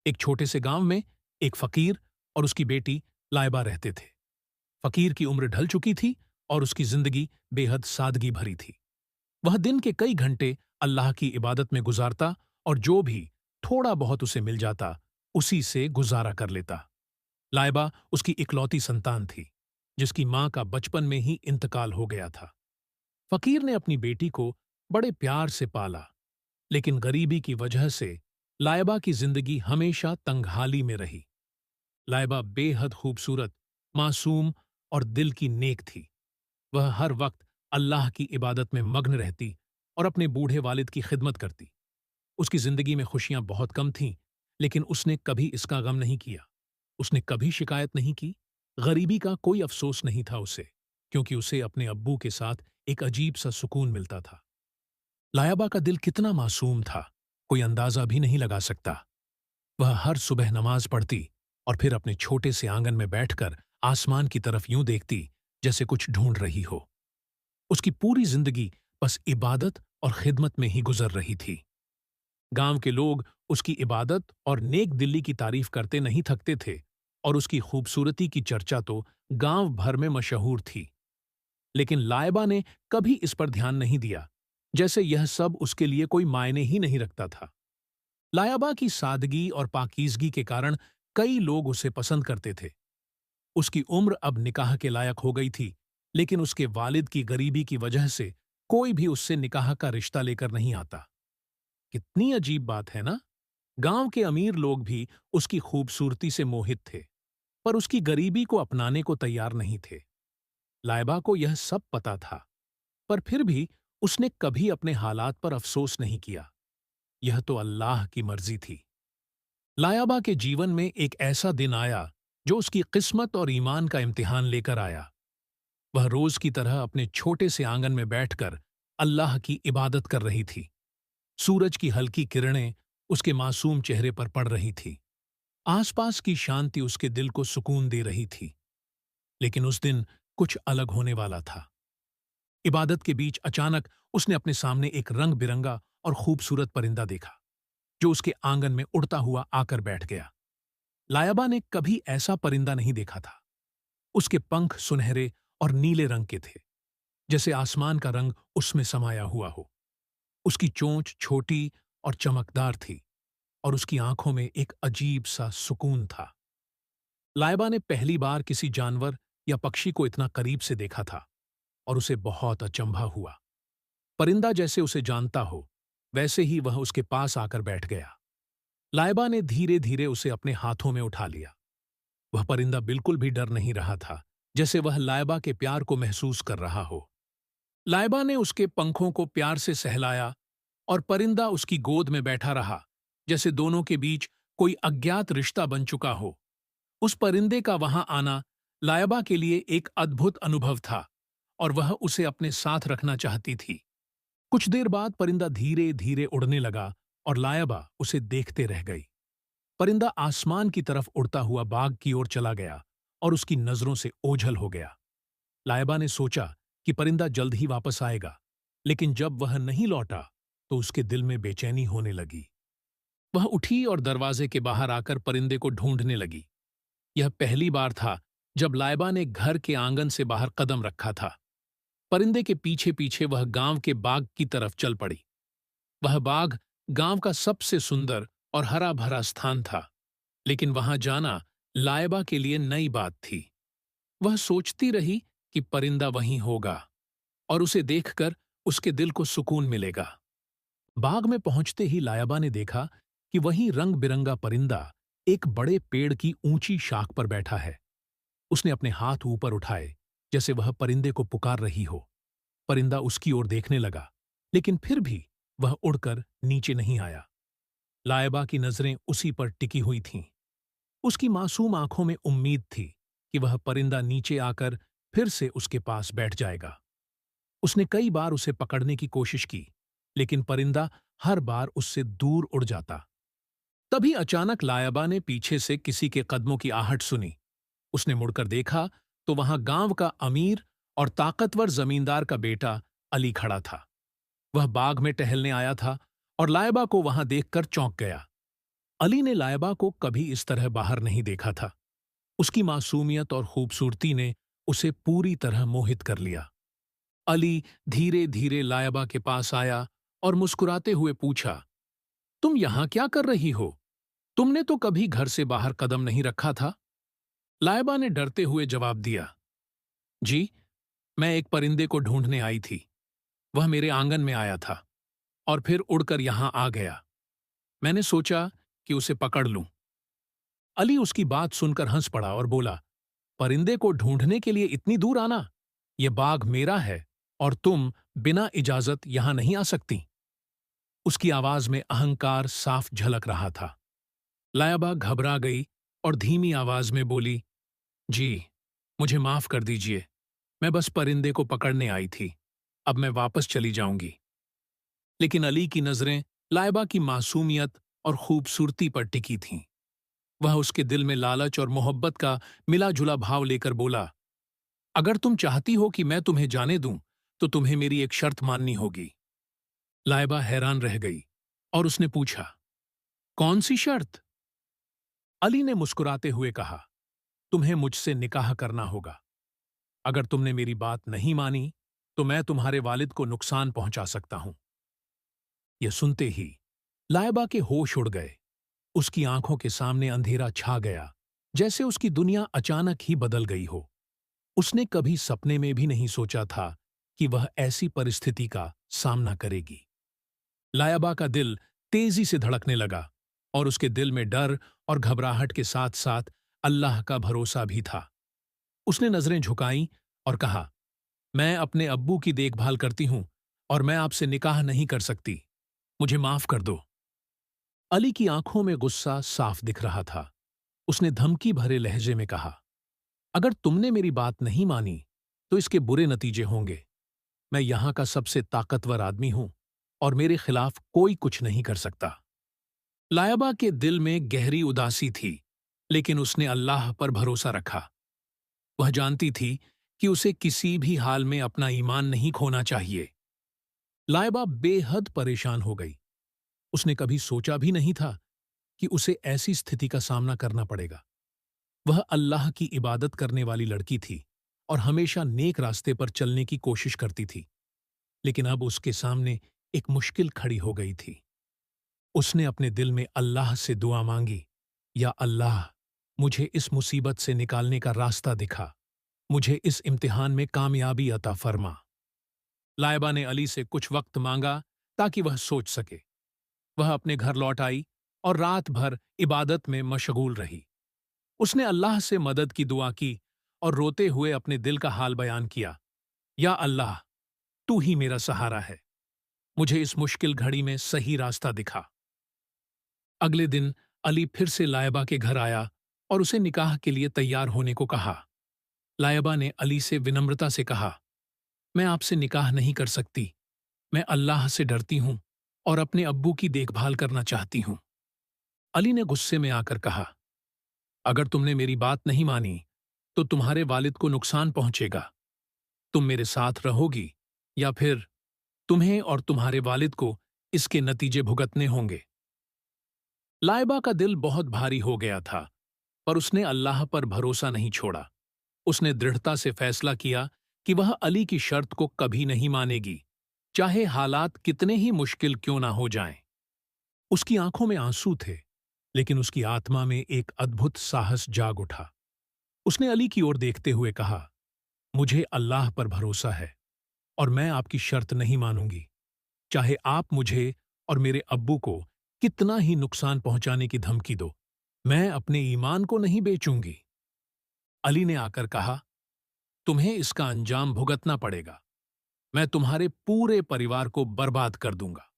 एक छोटे से गांव में एक फकीर और उसकी बेटी लाइबा रहते थे। फकीर की उम्र ढल चुकी थी और उसकी जिंदगी बेहद सादगी भरी थी। वह दिन के कई घंटे अल्लाह की इबादत में गुजारता और जो भी थोड़ा बहुत उसे मिल जाता उसी से गुजारा कर लेता। लाइबा उसकी इकलौती संतान थी, जिसकी मां का बचपन में ही इंतकाल हो गया था। फकीर ने अपनी बेटी को बड़े प्यार से पाला, लेकिन गरीबी की वजह से लाइबा की जिंदगी हमेशा तंगहाली में रही। लाइबा बेहद खूबसूरत, मासूम और दिल की नेक थी। वह हर वक्त अल्लाह की इबादत में मग्न रहती और अपने बूढ़े वालिद की खिदमत करती। उसकी जिंदगी में खुशियां बहुत कम थीं, लेकिन उसने कभी इसका गम नहीं किया। उसने कभी शिकायत नहीं की। गरीबी का कोई अफसोस नहीं था उसे, क्योंकि उसे अपने अब्बू के साथ एक अजीब सा सुकून मिलता था। लायबा का दिल कितना मासूम था, कोई अंदाजा भी नहीं लगा सकता। वह हर सुबह नमाज पढ़ती और फिर अपने छोटे से आंगन में बैठकर आसमान की तरफ यूं देखती जैसे कुछ ढूंढ रही हो। उसकी पूरी जिंदगी बस इबादत और खिदमत में ही गुजर रही थी। गांव के लोग उसकी इबादत और नेक दिली की तारीफ करते नहीं थकते थे और उसकी खूबसूरती की चर्चा तो गांव भर में मशहूर थी। लेकिन लाइबा ने कभी इस पर ध्यान नहीं दिया, जैसे यह सब उसके लिए कोई मायने ही नहीं रखता था। लाइबा की सादगी और पाकीज़गी के कारण कई लोग उसे पसंद करते थे। उसकी उम्र अब निकाह के लायक हो गई थी, लेकिन उसके वालिद की गरीबी की वजह से कोई भी उससे निकाह का रिश्ता लेकर नहीं आता। कितनी अजीब बात है ना। गांव के अमीर लोग भी उसकी खूबसूरती से मोहित थे, पर उसकी गरीबी को अपनाने को तैयार नहीं थे। लाइबा को यह सब पता था, पर फिर भी उसने कभी अपने हालात पर अफसोस नहीं किया। यह तो अल्लाह की मर्जी थी। लाइबा के जीवन में एक ऐसा दिन आया जो उसकी किस्मत और ईमान का इम्तिहान लेकर आया। वह रोज की तरह अपने छोटे से आंगन में बैठकर अल्लाह की इबादत कर रही थी। सूरज की हल्की किरणें उसके मासूम चेहरे पर पड़ रही थी। आसपास की शांति उसके दिल को सुकून दे रही थी। लेकिन उस दिन कुछ अलग होने वाला था। इबादत के बीच अचानक उसने अपने सामने एक रंग बिरंगा और खूबसूरत परिंदा देखा, जो उसके आंगन में उड़ता हुआ आकर बैठ गया। लायबा ने कभी ऐसा परिंदा नहीं देखा था। उसके पंख सुनहरे और नीले रंग के थे, जैसे आसमान का रंग उसमें समाया हुआ हो। उसकी चोंच छोटी और चमकदार थी और उसकी आंखों में एक अजीब सा सुकून था। लाइबा ने पहली बार किसी जानवर या पक्षी को इतना करीब से देखा था और उसे बहुत अचंभा हुआ। परिंदा जैसे उसे जानता हो, वैसे ही वह उसके पास आकर बैठ गया। लाइबा ने धीरे धीरे उसे अपने हाथों में उठा लिया। वह परिंदा बिल्कुल भी डर नहीं रहा था, जैसे वह लाइबा के प्यार को महसूस कर रहा हो। लाइबा ने उसके पंखों को प्यार से सहलाया और परिंदा उसकी गोद में बैठा रहा, जैसे दोनों के बीच कोई अज्ञात रिश्ता बन चुका हो। उस परिंदे का वहां आना लायबा के लिए एक अद्भुत अनुभव था और वह उसे अपने साथ रखना चाहती थी। कुछ देर बाद परिंदा धीरे धीरे उड़ने लगा और लायबा उसे देखते रह गई। परिंदा आसमान की तरफ उड़ता हुआ बाग की ओर चला गया और उसकी नजरों से ओझल हो गया। लायबा ने सोचा कि परिंदा जल्द ही वापस आएगा, लेकिन जब वह नहीं लौटा तो उसके दिल में बेचैनी होने लगी। वह उठी और दरवाजे के बाहर आकर परिंदे को ढूंढने लगी। यह पहली बार था जब लाइबा ने घर के आंगन से बाहर कदम रखा था। परिंदे के पीछे पीछे वह गांव के बाग की तरफ चल पड़ी। वह बाग गांव का सबसे सुंदर और हरा भरा स्थान था, लेकिन वहां जाना लाइबा के लिए नई बात थी। वह सोचती रही कि परिंदा वहीं होगा और उसे देखकर उसके दिल को सुकून मिलेगा। बाग में पहुंचते ही लाइबा ने देखा कि वहीं रंग बिरंगा परिंदा एक बड़े पेड़ की ऊंची शाख पर बैठा है। उसने अपने हाथ ऊपर उठाए, जैसे वह परिंदे को पुकार रही हो। परिंदा उसकी ओर देखने लगा, लेकिन फिर भी वह उड़कर नीचे नहीं आया। लाइबा की नजरें उसी पर टिकी हुई थीं। उसकी मासूम आंखों में उम्मीद थी कि वह परिंदा नीचे आकर फिर से उसके पास बैठ जाएगा। उसने कई बार उसे पकड़ने की कोशिश की, लेकिन परिंदा हर बार उससे दूर उड़ जाता। तभी अचानक लायबा ने पीछे से किसी के कदमों की आहट सुनी। उसने मुड़कर देखा तो वहां गांव का अमीर और ताकतवर जमींदार का बेटा अली खड़ा था। वह बाग में टहलने आया था और लाइबा को वहां देखकर चौंक गया। अली ने लाइबा को कभी इस तरह बाहर नहीं देखा था। उसकी मासूमियत और खूबसूरती ने उसे पूरी तरह मोहित कर लिया। अली धीरे धीरे लाइबा के पास आया और मुस्कुराते हुए पूछा, तुम यहां क्या कर रही हो? तुमने तो कभी घर से बाहर कदम नहीं रखा था। लाइबा ने डरते हुए जवाब दिया, जी, मैं एक परिंदे को ढूंढने आई थी। वह मेरे आंगन में आया था और फिर उड़कर यहां आ गया। मैंने सोचा कि उसे पकड़ लूं। अली उसकी बात सुनकर हंस पड़ा और बोला, परिंदे को ढूंढने के लिए इतनी दूर आना? यह बाग मेरा है और तुम बिना इजाजत यहां नहीं आ सकती। उसकी आवाज में अहंकार साफ झलक रहा था। लाइबा घबरा गई और धीमी आवाज में बोली, जी, मुझे माफ कर दीजिए। मैं बस परिंदे को पकड़ने आई थी। अब मैं वापस चली जाऊंगी। लेकिन अली की नजरें लाइबा की मासूमियत और खूबसूरती पर टिकी थीं। वह उसके दिल में लालच और मोहब्बत का मिला जुला भाव लेकर बोला, अगर तुम चाहती हो कि मैं तुम्हें जाने दूं, तो तुम्हें मेरी एक शर्त माननी होगी। लाइबा हैरान रह गई और उसने पूछा, कौन सी शर्त? अली ने मुस्कुराते हुए कहा, तुम्हें मुझसे निकाह करना होगा। अगर तुमने मेरी बात नहीं मानी, तो मैं तुम्हारे वालिद को नुकसान पहुंचा सकता हूं। यह सुनते ही लाइबा के होश उड़ गए। उसकी आंखों के सामने अंधेरा छा गया, जैसे उसकी दुनिया अचानक ही बदल गई हो। उसने कभी सपने में भी नहीं सोचा था कि वह ऐसी परिस्थिति का सामना करेगी। लाइबा का दिल तेजी से धड़कने लगा और उसके दिल में डर और घबराहट के साथ साथ अल्लाह का भरोसा भी था। उसने नजरें झुकाईं और कहा, मैं अपने अब्बू की देखभाल करती हूं और मैं आपसे निकाह नहीं कर सकती। मुझे माफ कर दो। अली की आंखों में गुस्सा साफ दिख रहा था। उसने धमकी भरे लहजे में कहा, अगर तुमने मेरी बात नहीं मानी, तो इसके बुरे नतीजे होंगे। मैं यहां का सबसे ताकतवर आदमी हूं और मेरे खिलाफ कोई कुछ नहीं कर सकता। लाइबा के दिल में गहरी उदासी थी, लेकिन उसने अल्लाह पर भरोसा रखा। वह जानती थी कि उसे किसी भी हाल में अपना ईमान नहीं खोना चाहिए। लाइबा बेहद परेशान हो गई। उसने कभी सोचा भी नहीं था कि उसे ऐसी स्थिति का सामना करना पड़ेगा। वह अल्लाह की इबादत करने वाली लड़की थी और हमेशा नेक रास्ते पर चलने की कोशिश करती थी। लेकिन अब उसके सामने एक मुश्किल खड़ी हो गई थी। उसने अपने दिल में अल्लाह से दुआ मांगी, या अल्लाह, मुझे इस मुसीबत से निकालने का रास्ता दिखा। मुझे इस इम्तिहान में कामयाबी अता फरमा। लाइबा ने अली से कुछ वक्त मांगा ताकि वह सोच सके। वह अपने घर लौट आई और रात भर इबादत में मशगूल रही। उसने अल्लाह से मदद की दुआ की और रोते हुए अपने दिल का हाल बयान किया, या अल्लाह, तू ही मेरा सहारा है। मुझे इस मुश्किल घड़ी में सही रास्ता दिखा। अगले दिन अली फिर से लाइबा के घर आया और उसे निकाह के लिए तैयार होने को कहा। लाइबा ने अली से विनम्रता से कहा, मैं आपसे निकाह नहीं कर सकती। मैं अल्लाह से डरती हूं और अपने अब्बू की देखभाल करना चाहती हूं। अली ने गुस्से में आकर कहा, अगर तुमने मेरी बात नहीं मानी, तो तुम्हारे वालिद को नुकसान पहुंचेगा। तुम मेरे साथ रहोगी या फिर तुम्हें और तुम्हारे वालिद को इसके नतीजे भुगतने होंगे। लाइबा का दिल बहुत भारी हो गया था, पर उसने अल्लाह पर भरोसा नहीं छोड़ा। उसने दृढ़ता से फैसला किया कि वह अली की शर्त को कभी नहीं मानेगी, चाहे हालात कितने ही मुश्किल क्यों ना हो जाएं। उसकी आंखों में आंसू थे, लेकिन उसकी आत्मा में एक अद्भुत साहस जाग उठा। उसने अली की ओर देखते हुए कहा, मुझे अल्लाह पर भरोसा है और मैं आपकी शर्त नहीं मानूंगी, चाहे आप मुझे और मेरे अब्बू को कितना ही नुकसान पहुंचाने की धमकी दो। मैं अपने ईमान को नहीं बेचूंगी। अली ने आकर कहा, तुम्हें इसका अंजाम भुगतना पड़ेगा। मैं तुम्हारे पूरे परिवार को बर्बाद कर दूंगा।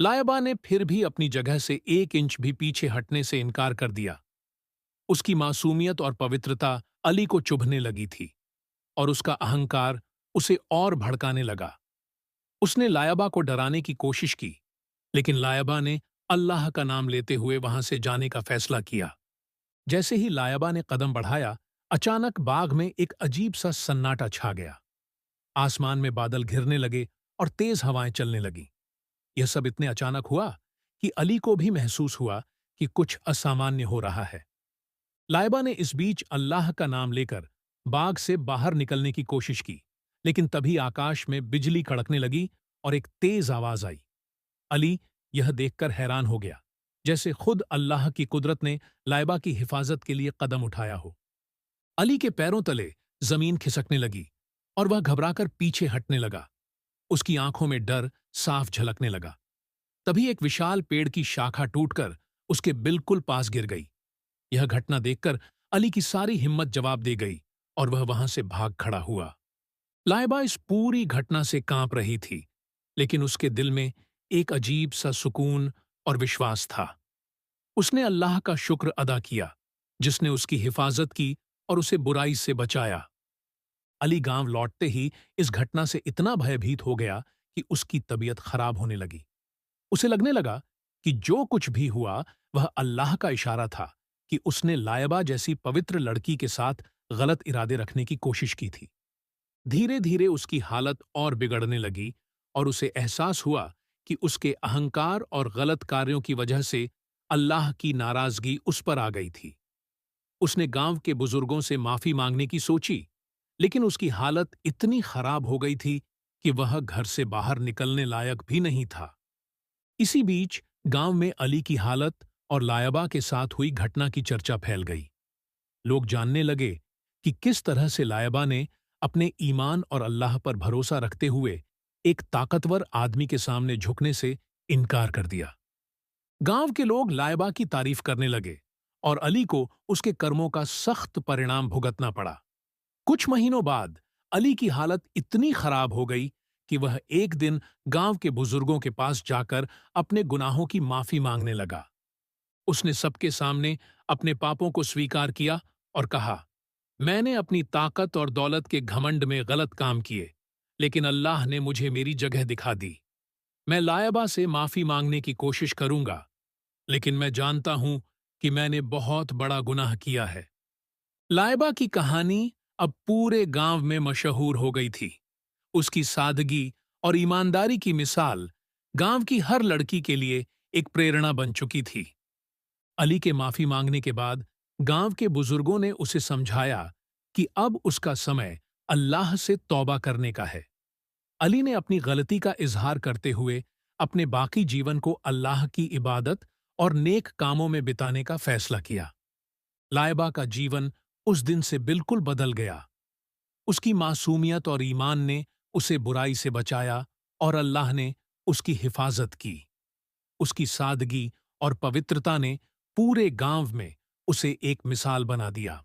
लाइबा ने फिर भी अपनी जगह से 1 इंच भी पीछे हटने से इनकार कर दिया। उसकी मासूमियत और पवित्रता अली को चुभने लगी थी और उसका अहंकार उसे और भड़काने लगा। उसने लाइबा को डराने की कोशिश की, लेकिन लाइबा ने अल्लाह का नाम लेते हुए वहां से जाने का फैसला किया। जैसे ही लाइबा ने कदम बढ़ाया, अचानक बाग में एक अजीब सा सन्नाटा छा गया। आसमान में बादल घिरने लगे और तेज हवाएं चलने लगीं। यह सब इतने अचानक हुआ कि अली को भी महसूस हुआ कि कुछ असामान्य हो रहा है। लाइबा ने इस बीच अल्लाह का नाम लेकर बाग से बाहर निकलने की कोशिश की, लेकिन तभी आकाश में बिजली कड़कने लगी और एक तेज आवाज आई। अली यह देखकर हैरान हो गया, जैसे खुद अल्लाह की कुदरत ने लाइबा की हिफाजत के लिए कदम उठाया हो। अली के पैरों तले जमीन खिसकने लगी और वह घबराकर पीछे हटने लगा। उसकी आंखों में डर साफ झलकने लगा। तभी एक विशाल पेड़ की शाखा टूटकर उसके बिल्कुल पास गिर गई। यह घटना देखकर अली की सारी हिम्मत जवाब दे गई और वह वहां से भाग खड़ा हुआ। लाइबा इस पूरी घटना से कांप रही थी, लेकिन उसके दिल में एक अजीब सा सुकून और विश्वास था। उसने अल्लाह का शुक्र अदा किया, जिसने उसकी हिफाजत की और उसे बुराई से बचाया। अली गांव लौटते ही इस घटना से इतना भयभीत हो गया कि उसकी तबीयत खराब होने लगी। उसे लगने लगा कि जो कुछ भी हुआ वह अल्लाह का इशारा था कि उसने लायबा जैसी पवित्र लड़की के साथ गलत इरादे रखने की कोशिश की थी। धीरे धीरे उसकी हालत और बिगड़ने लगी और उसे एहसास हुआ कि उसके अहंकार और गलत कार्यों की वजह से अल्लाह की नाराजगी उस पर आ गई थी। उसने गांव के बुजुर्गों से माफी मांगने की सोची, लेकिन उसकी हालत इतनी खराब हो गई थी कि वह घर से बाहर निकलने लायक भी नहीं था। इसी बीच गांव में अली की हालत और लायबा के साथ हुई घटना की चर्चा फैल गई। लोग जानने लगे कि किस तरह से लायबा ने अपने ईमान और अल्लाह पर भरोसा रखते हुए एक ताकतवर आदमी के सामने झुकने से इनकार कर दिया। गांव के लोग लायबा की तारीफ करने लगे और अली को उसके कर्मों का सख्त परिणाम भुगतना पड़ा। कुछ महीनों बाद अली की हालत इतनी खराब हो गई कि वह एक दिन गांव के बुजुर्गों के पास जाकर अपने गुनाहों की माफी मांगने लगा। उसने सबके सामने अपने पापों को स्वीकार किया और कहा, मैंने अपनी ताकत और दौलत के घमंड में गलत काम किए, लेकिन अल्लाह ने मुझे मेरी जगह दिखा दी। मैं लायबा से माफी मांगने की कोशिश करूंगा, लेकिन मैं जानता हूं कि मैंने बहुत बड़ा गुनाह किया है। लायबा की कहानी अब पूरे गांव में मशहूर हो गई थी। उसकी सादगी और ईमानदारी की मिसाल गांव की हर लड़की के लिए एक प्रेरणा बन चुकी थी। अली के माफी मांगने के बाद गांव के बुजुर्गों ने उसे समझाया कि अब उसका समय अल्लाह से तौबा करने का है। अली ने अपनी गलती का इजहार करते हुए अपने बाकी जीवन को अल्लाह की इबादत और नेक कामों में बिताने का फैसला किया। लायबा का जीवन उस दिन से बिल्कुल बदल गया। उसकी मासूमियत और ईमान ने उसे बुराई से बचाया और अल्लाह ने उसकी हिफाजत की। उसकी सादगी और पवित्रता ने पूरे गांव में उसे एक मिसाल बना दिया।